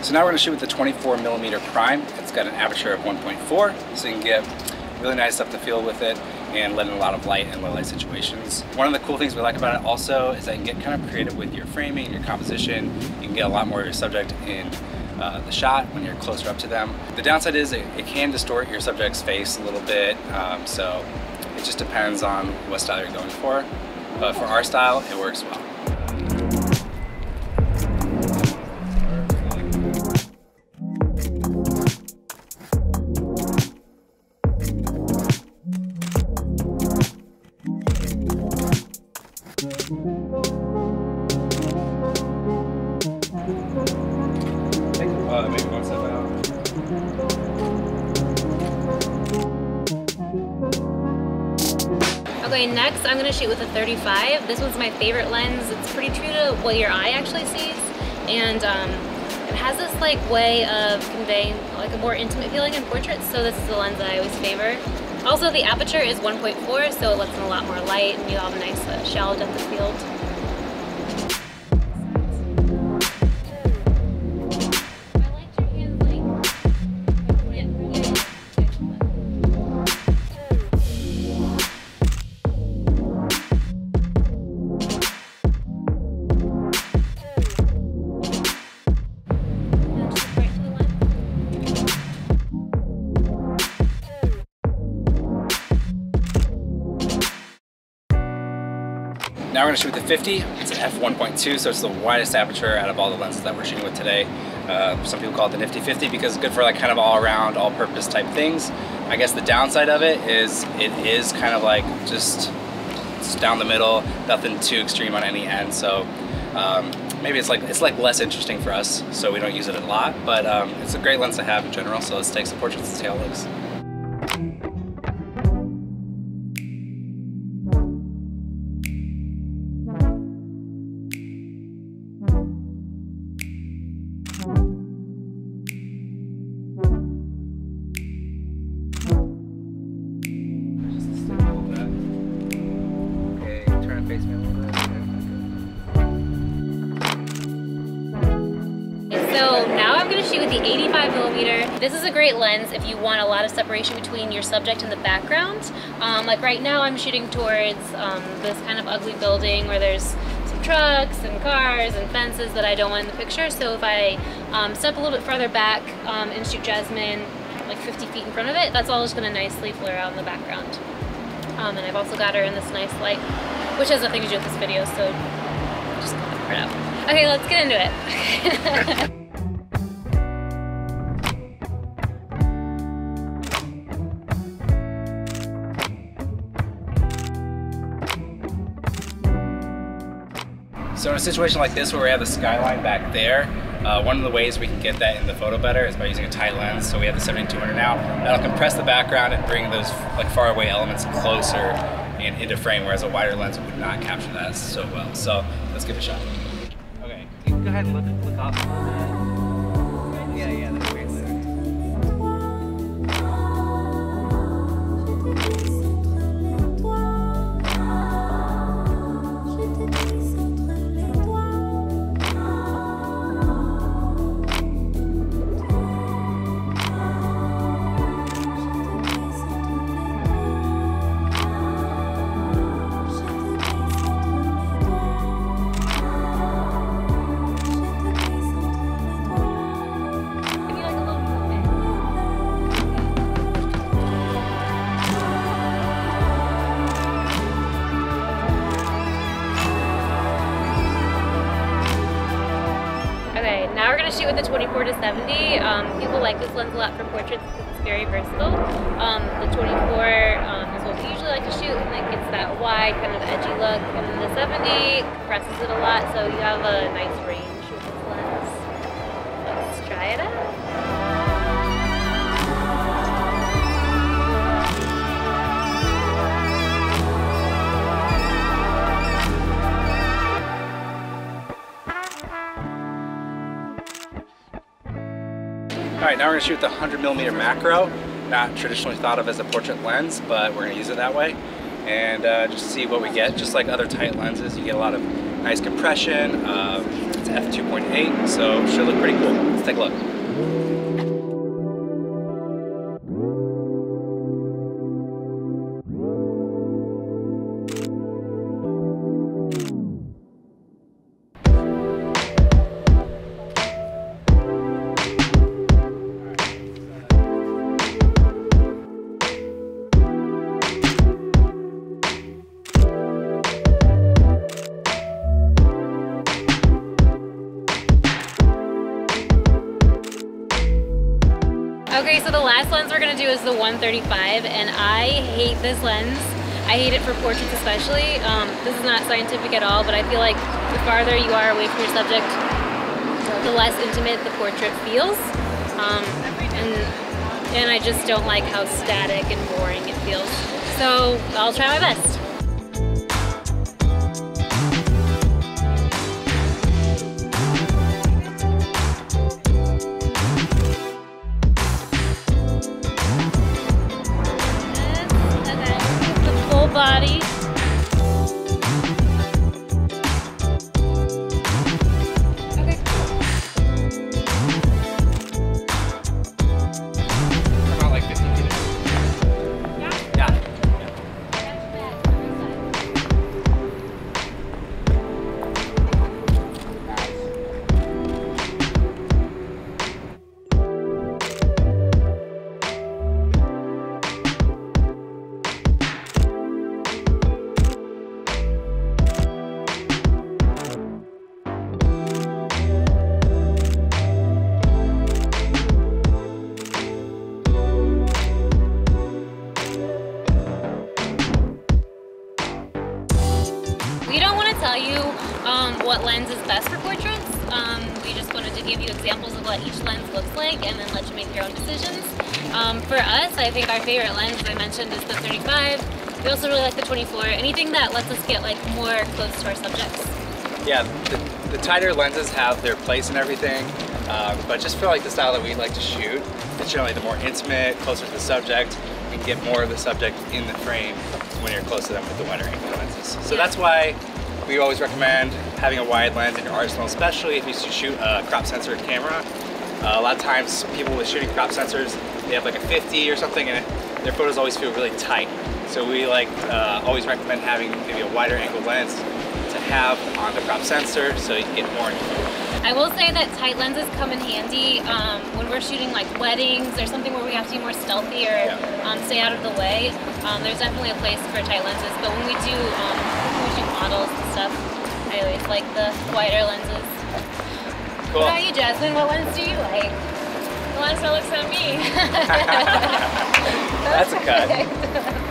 So now we're going to shoot with the 24mm prime. It's got an aperture of 1.4, so you can get really nice depth of field with it and let in a lot of light in low light situations. One of the cool things we like about it also is that you can get kind of creative with your framing, your composition. You can get a lot more of your subject in the shot when you're closer up to them. The downside is it can distort your subject's face a little bit, so it just depends on what style you're going for. But for our style, it works well. Maybe one step out. Okay, next I'm going to shoot with a 35. This one's my favorite lens. It's pretty true to what your eye actually sees, and it has this like way of conveying like a more intimate feeling in portraits, so this is the lens that I always favor. Also, the aperture is 1.4, so it lets in a lot more light and you have a nice shallow depth of field. Now we're going to shoot with the 50. It's an f1.2, so it's the widest aperture out of all the lenses that we're shooting with today. Some people call it the nifty 50 because it's good for like kind of all around, all purpose type things. I guess the downside of it is kind of like just down the middle, nothing too extreme on any end. So maybe it's like less interesting for us, so we don't use it a lot. But it's a great lens to have in general. So let's take some portraits and see how it looks. So now I'm going to shoot with the 85mm. This is a great lens if you want a lot of separation between your subject and the background. Like right now I'm shooting towards this kind of ugly building where there's some trucks and cars and fences that I don't want in the picture. So if I step a little bit farther back and shoot Jasmine like 50 feet in front of it, that's all just going to nicely flare out in the background. And I've also got her in this nice light, which has nothing to do with this video, so just cut that part out. Okay, let's get into it. So in a situation like this where we have the skyline back there, one of the ways we can get that in the photo better is by using a tight lens. So we have the 7200 now. That'll compress the background and bring those like far away elements closer and into frame, whereas a wider lens would not capture that so well. So let's give it a shot. Okay, you can go ahead and look up. Yeah, that's great. Now we're going to shoot with the 24-70. People like this lens a lot for portraits because it's very versatile. The 24 is what we usually like to shoot, and it gets that wide, kind of edgy look. And then the 70 compresses it a lot, so you have a nice range with this lens. Let's try it out. Alright, now we're going to shoot the 100mm macro, not traditionally thought of as a portrait lens, but we're going to use it that way, and just see what we get. Just like other tight lenses, you get a lot of nice compression, it's f2.8, so it should look pretty cool. Let's take a look. Okay, so the last lens we're gonna do is the 135, and I hate this lens. I hate it for portraits especially. This is not scientific at all, but I feel like the farther you are away from your subject, the less intimate the portrait feels. And I just don't like how static and boring it feels. So I'll try my best. Body. Okay. Come out like 50 feet. Yeah. We don't want to tell you what lens is best for portraits. We just wanted to give you examples of what each lens looks like and then let you make your own decisions. For us, I think our favorite lens, as I mentioned, is the 35. We also really like the 24. Anything that lets us get like more close to our subjects. Yeah, the tighter lenses have their place and everything, but just feel like the style that we like to shoot, it's generally the more intimate, closer to the subject. You can get more of the subject in the frame when you're close to them with the wider angle lenses. So that's why we always recommend having a wide lens in your arsenal, especially if you shoot a crop sensor camera. A lot of times people with shooting crop sensors, they have like a 50 or something and their photos always feel really tight. So we like always recommend having maybe a wider angle lens to have on the crop sensor so you can get more into it. I will say that tight lenses come in handy when we're shooting like weddings or something where we have to be more stealthy or stay out of the way. There's definitely a place for tight lenses, but when we do models and stuff, I always like the wider lenses. Cool. What about you, Jasmine? What lens do you like? The lens that looks at me. That's a cut.